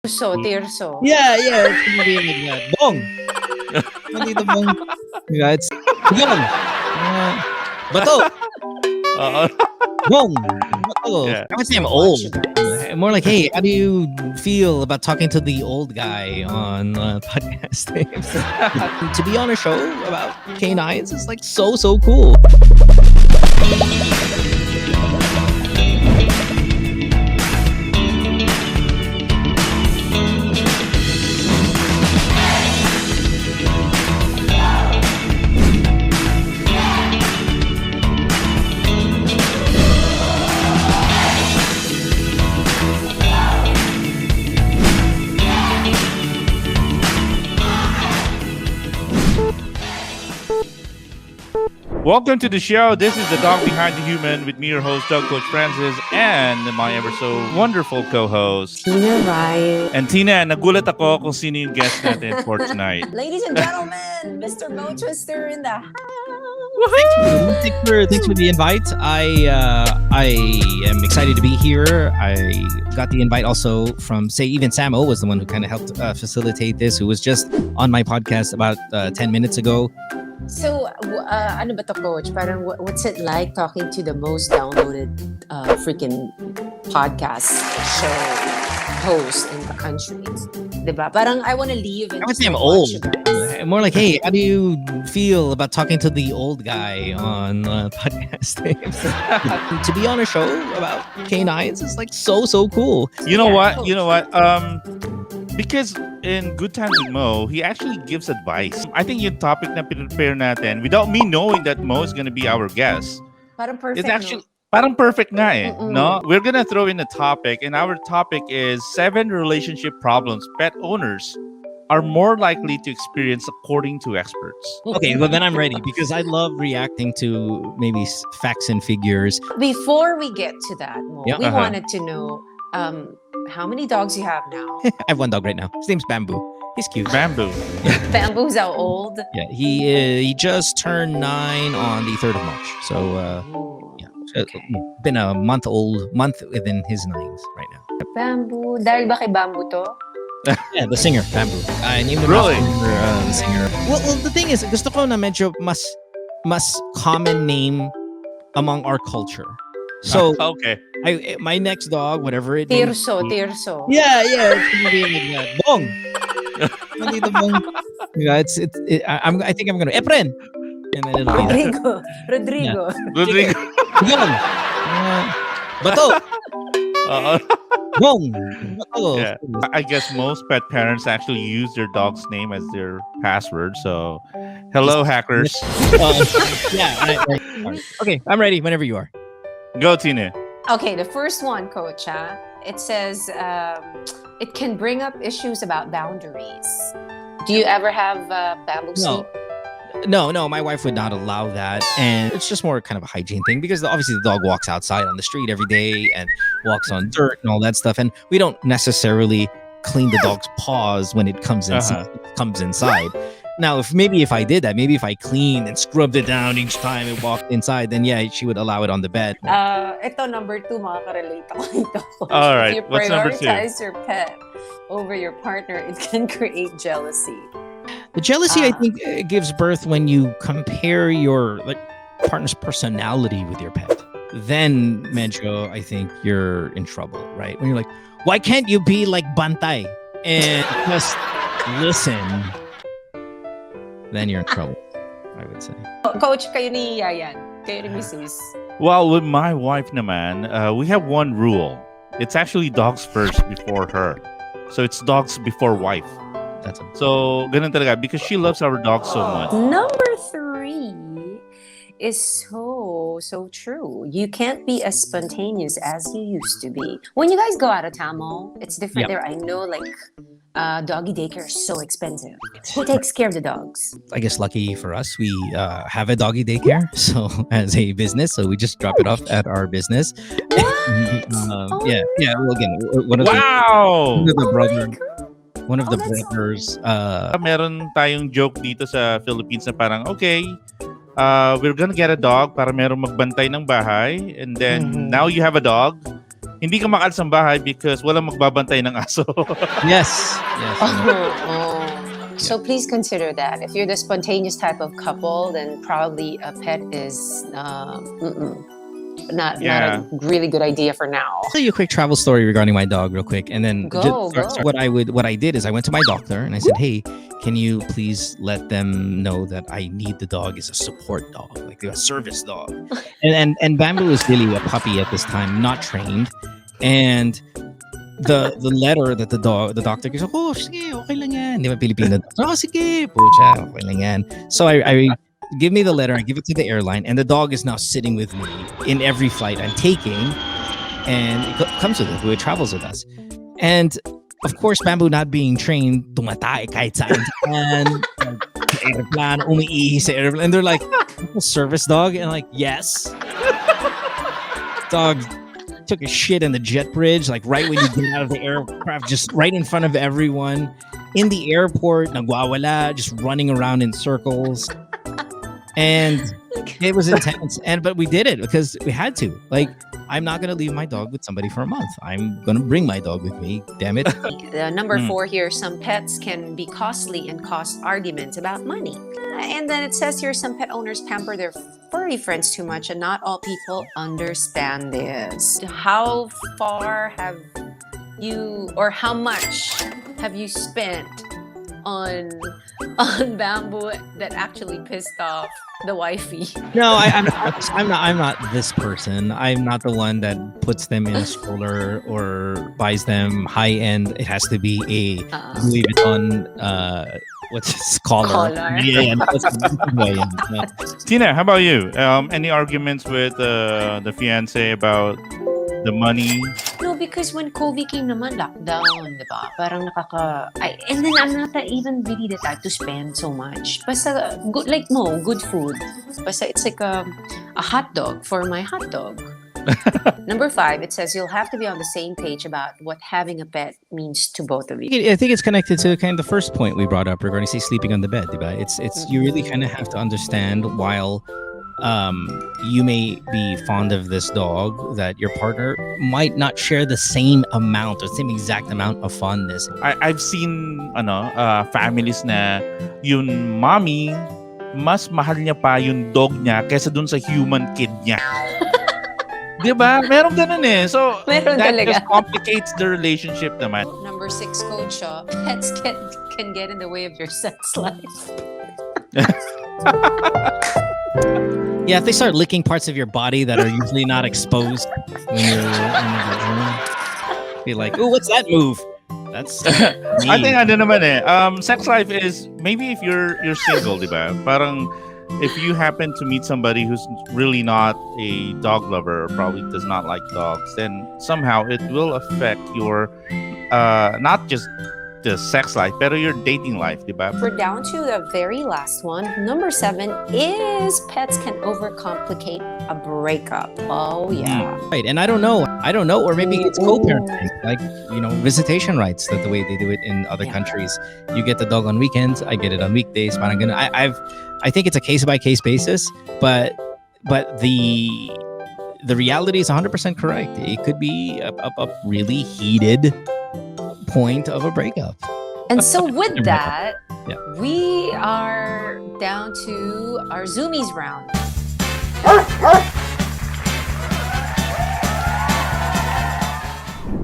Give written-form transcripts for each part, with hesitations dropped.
Tirso. Yeah, it's gonna be like that. Bong! Nandito bong. Yeah, it's bong! Bato! Uh, Bong! Bato! Yeah. I would say I'm Watch old. you guys. More like, hey, how do you feel about talking to the old guy on podcast? To be on a show about canines is like so cool. Welcome to the show. This is the Dog Behind the Human with me, your host, Doug Coach Francis, and my ever so wonderful co-host. Tina Ryan. And Tina, nagulat ako kung sino yung guest natin for tonight. Ladies and gentlemen, Mr. Mo Twister in the house. Thanks for the invite. I am excited to be here. I got the invite also from, even Samo was the one who kind of helped facilitate this, who was just on my podcast about 10 minutes ago. So, ano ba to, Coach? Parang what's it like talking to the most downloaded freaking podcast show host in the country? Diba? Parang I want to leave and I would say I'm watch old. you guys. More like, hey, how do you feel about talking to the old guy on podcast? To be on a show about canines is like so cool. You know Yeah, what? Coach. Because in Good Times with Mo, he actually gives advice. I think yung topic na prepare natin, without me knowing that Mo is gonna be our guest, Parang perfect. it's actually parang perfect nga eh, Mm-mm. no? We're gonna throw in a topic, and our topic is 7 relationship problems pet owners are more likely to experience according to experts. Okay, well then I'm ready because I love reacting to maybe facts and figures. Before we get to that, Mo, Yeah, we uh-huh. wanted to know how many dogs you have now. I have one dog right now. His name's Bamboo. He's cute. Bamboo. Bamboo's how old? Yeah, he just turned 9 on the 3rd of March. So yeah, Okay. been a month within his 9s right now. Bamboo. Dahil ba kay Bamboo to? Yeah, the singer, Bamboo. I named him Really? after the singer. Well, the thing is, gusto ko na medyo mas common name among our culture. So Okay. my next dog, whatever it may Tirso. be- Tirso. Yeah, it's gonna be like that. Bong. Nandito bong. Yeah, I think I'm gonna Epren. And then it'll be that. Rodrigo. Rodrigo. Bong. Bato. Uh, Bong. Bato. yeah. I guess most pet parents actually use their dog's name as their password. So, hello, hackers. Yeah. Right. Okay, I'm ready whenever you are. Go, Tina. Okay, the first one, Coach. It says it can bring up issues about boundaries. Do you ever have bamboo No. sleep? No, my wife would not allow that. And it's just more kind of a hygiene thing because obviously the dog walks outside on the street every day and walks on dirt and all that stuff. And we don't necessarily clean the dog's paws when it comes inside. Now, if I did that, maybe if I cleaned and scrubbed it down each time it walked inside, then yeah, she would allow it on the bed. Ito, number 2, makaka-relate ako dito. All right, If you what's number 2? prioritize your pet over your partner, it can create jealousy. The jealousy, I think, gives birth when you compare your partner's personality with your pet. Then, medyo, I think you're in trouble, right? When you're like, why can't you be like Bantay and just listen? Then you're in trouble, I would say. Coach, kayo ni Yayan. Kayo ni Mrs. Well, with my wife naman, we have one rule. It's actually dogs first before her. So it's dogs before wife. That's a So, ganun talaga because she loves our dog so much. Number 3 is so true. You can't be as spontaneous as you used to be. When you guys go out of town, Mo, it's different Yep. there. I know, doggy daycare is so expensive. Who takes care of the dogs? I guess lucky for us, we have a doggy daycare, so as a business, so we just drop it off at our business. What? Yeah. Well, again, one of Wow! the brother, God. one of the that's- brothers. Meron tayong joke dito sa Philippines na parang, okay, we're gonna get a dog para merong magbantay ng bahay. And then, now you have a dog. hindi ka makaalis ng bahay because walang magbabantay ng aso. Yes. So please consider that. If you're the spontaneous type of couple, then probably a pet is not a really good idea for now. I'll tell you a quick travel story regarding my dog real quick. And then Go. what I did is I went to my doctor and I said, hey, can you please let them know that I need the dog as a support dog, like a service dog. and Bamboo was really a puppy at this time, not trained. And the letter that the doctor goes, oh, sige, okay lang yan. Di ba Filipino? Oh, sige, pucha, okay lang yan. So I give me the letter, I give it to the airline, and the dog is now sitting with me in every flight I'm taking, and it comes with us, it travels with us. And of course, Bamboo not being trained, tumatay kahit saan. And Airplan, umiihi sa Airplan. And they're like, a service dog? And I'm like, yes. Dog took a shit in the jet bridge, like right when you get out of the aircraft, just right in front of everyone. In the airport, Nagwawala, just running around in circles. And it was intense. But we did it because we had to. Like, I'm not going to leave my dog with somebody for a month. I'm going to bring my dog with me. Damn it. Number 4 here, some pets can be costly and cause arguments about money. And then it says here, some pet owners pamper their furry friends too much, and not all people understand this. How far have you, or how much have you spent on Bamboo that actually pissed off the wifey? No, I'm not this person. I'm not the one that puts them in a stroller or buys them high end. It has to be a Louis Vuitton what's his collar. Yeah. Tina, how about you? Any arguments with the fiance about the money? No, because when COVID came naman, lockdown, di ba? Parang and then I'm not even really the type to spend so much. Basta, good food. Basta it's like a hot dog for my hot dog. Number 5, it says you'll have to be on the same page about what having a pet means to both of you. I think it's connected to kind of the first point we brought up regarding, say, sleeping on the bed, diba? It's you really kind of have to understand, while you may be fond of this dog, that your partner might not share the same amount or same exact amount of fondness. I've seen families na yung mommy mas mahal niya pa yung dog niya kaysa dun sa human kid niya. Diba? Meron ganun eh. So Meron that talaga. just complicates the relationship naman. Number 6, coach, pets can get in the way of your sex life. Yeah, if they start licking parts of your body that are usually not exposed when you're in the room, be like, oh, what's that move? That's I think naman sex life is, maybe if you're single, diba? Parang if you happen to meet somebody who's really not a dog lover, or probably does not like dogs, then somehow it will affect your not just the sex life, but your dating life, diba? We're down to the very last one. Number 7 is pets can overcomplicate a breakup. Oh yeah. right. And I don't know, or maybe it's co-parenting, like, visitation rights, that the way they do it in other countries. You get the dog on weekends, I get it on weekdays. But I think it's a case by case basis, but the reality is 100% correct. It could be a really heated point of a breakup. And so with that, Yeah. we are down to our Zoomies round.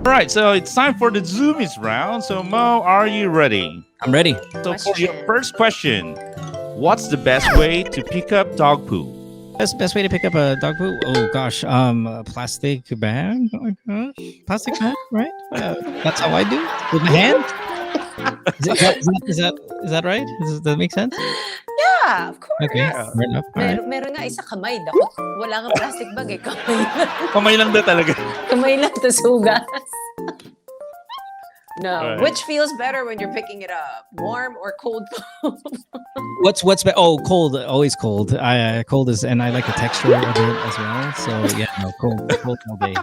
All right, so it's time for the Zoomies round. So Mo, are you ready? I'm ready. So for your first question, what's the best way to pick up dog poo? Best way to pick up a dog poo? Oh gosh, a plastic bag. Oh my gosh, plastic bag, right? That's how I do it, with my hand. Is that right? Does that make sense? Yeah, of course. Okay, fair enough. All right. Meron nga isa kamay daw. Wala nga plastic bag eh. Kamay lang. Kamay lang daw talaga. Kamay lang to sugas. No. Right. Which feels better when you're picking it up? Warm or cold foam? What's cold, always cold. Cold is, and I like the texture of it as well. So yeah, no, cold all day.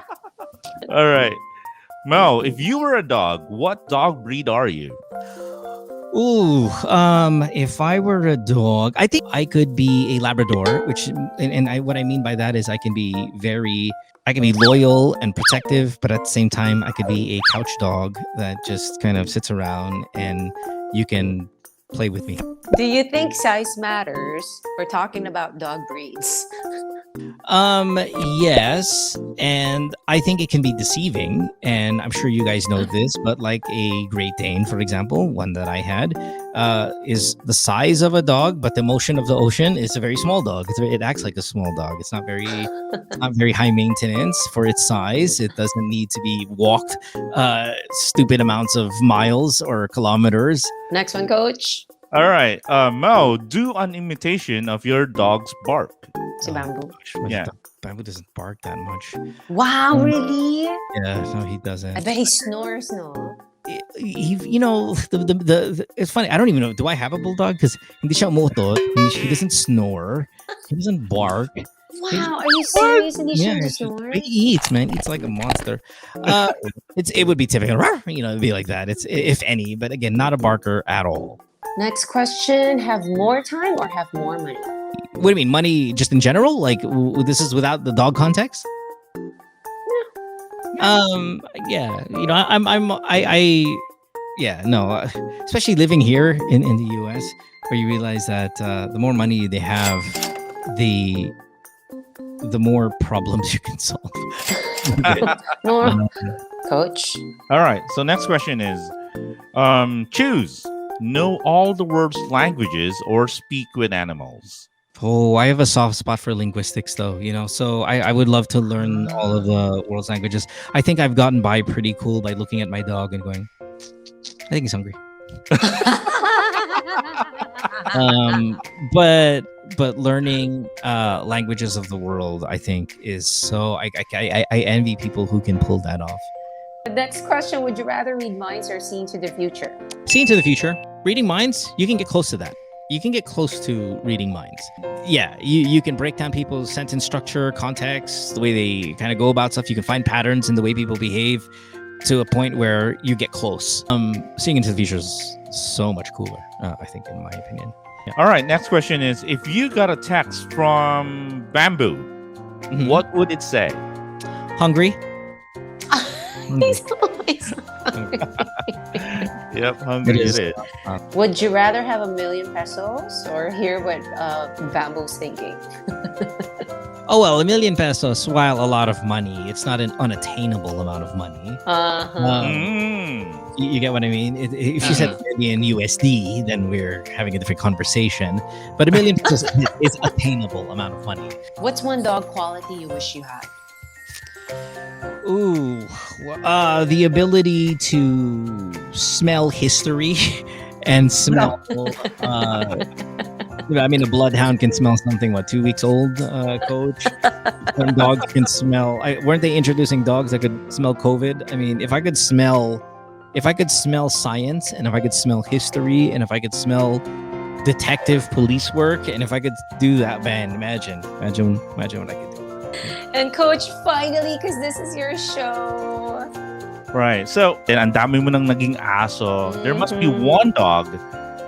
All right. Mo, if you were a dog, what dog breed are you? If I were a dog, I think I could be a Labrador, which, what I mean by that is I can be loyal and protective, but at the same time, I could be a couch dog that just kind of sits around and you can play with me. Do you think size matters? We're talking about dog breeds. Yes, and I think it can be deceiving, and I'm sure you guys know this, but like a Great Dane, for example, one that I had, is the size of a dog, but the motion of the ocean is a very small dog. It acts like a small dog. It's not very high maintenance for its size. It doesn't need to be walked stupid amounts of miles or kilometers. Next one, coach. All right. Mo, do an imitation of your dog's bark. Si Bamboo. Yeah. Bamboo doesn't bark that much. Wow, really? Yeah, no, he doesn't. I bet he snores, no? It's funny. I don't even know. Do I have a bulldog? Because hindi siya umutot. He doesn't snore. He doesn't bark. Wow, are you serious? And he shouldn't snore? He eats, man. Eats like a monster. It would be typical. It'd be like that. It's if any, but again, not a barker at all. Next question: have more time or have more money? What do you mean, money just in general? Like this is without the dog context? Yeah. Especially living here in the US, where you realize that the more money they have, the more problems you can solve. No, coach. All right. So next question is, choose know all the world's languages or speak with animals. Oh, I have a soft spot for linguistics, though. So I would love to learn all of the world's languages. I think I've gotten by pretty cool by looking at my dog and going, I think he's hungry. But learning languages of the world, I think, is so. I envy people who can pull that off. The next question: would you rather read minds or see into the future? See into the future. Reading minds, you can get close to that. You can get close to reading minds. Yeah, you can break down people's sentence structure, context, the way they kind of go about stuff. You can find patterns in the way people behave to a point where you get close. Seeing into the future is so much cooler, I think, in my opinion. Yeah. All right, next question is, if you got a text from Bamboo, what would it say? Hungry. He's always hungry. Yep, hungry it is. Would you rather have 1 million pesos or hear what Bamboo's thinking? Oh, well, 1 million pesos, while a lot of money, it's not an unattainable amount of money. You get what I mean? If you said 1 million USD, then we're having a different conversation. But 1 million pesos is attainable amount of money. What's one dog quality you wish you had? Ooh, the ability to smell history and smell. I mean, a bloodhound can smell something. 2 weeks old, coach? When dogs can smell. Weren't they introducing dogs that could smell COVID? I mean, if I could smell science, and if I could smell history, and if I could smell detective police work, and if I could do that, man, imagine what I could do. And coach, finally, because this is your show. Right. So, ang dami mo nang naging aso. There must be one dog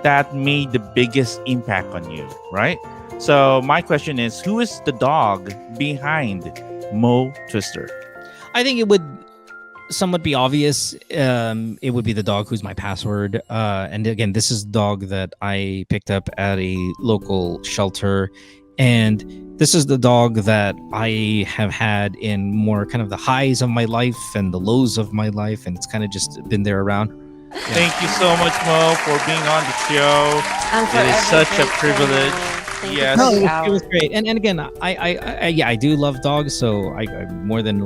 that made the biggest impact on you, right? So, my question is, who is the dog behind Mo Twister? I think it would somewhat be obvious. It would be the dog who's my password. And again, this is a dog that I picked up at a local shelter. And this is the dog that I have had in more kind of the highs of my life and the lows of my life. And it's kind of just been there around. Yeah. Thank you so much, Mo, for being on the show. It is such a privilege. Yes. No, it was great. And again, I do love dogs, so I'm more than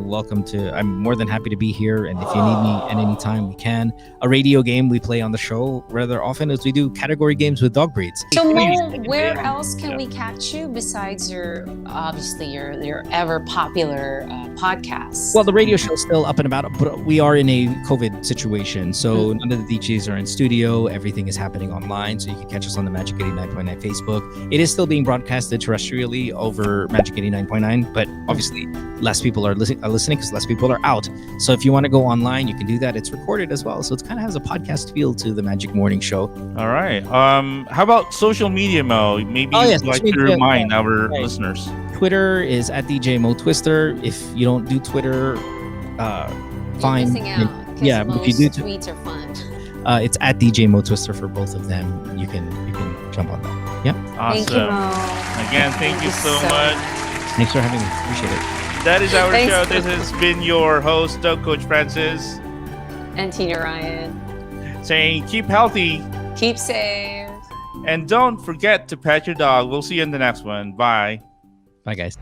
happy to be here. And if you need me at any time, we can. A radio game we play on the show rather often is we do category games with dog breeds. So Mo, where else can we catch you besides your ever popular podcast? Well, the radio show is still up and about, but we are in a COVID situation. So none of the DJs are in studio. Everything is happening online. So you can catch us on the Magic 89.9 Facebook. It is still being broadcasted terrestrially over Magic 89.9, but obviously less people are listening because less people are out. So if you want to go online, you can do that. It's recorded as well. So it kind of has a podcast feel to the Magic Morning Show. All right. How about social media, Mo? Maybe you'd like to remind our listeners. Twitter is at DJ Mo Twister. If you don't do Twitter, fine. You're missing out. Yeah, but if you do tweets are fun. it's at DJ Mo Twister for both of them. You can jump on that. Yeah. Awesome. Thank you, Mo. Again, thank you so much. Thanks for having me. Appreciate it. That is our Thanks. show. This has been your host, Doug Coach Francis, And Tina Ryan. saying keep healthy Keep safe. and don't forget to pet your dog. We'll see you in the next one. Bye. Bye, guys.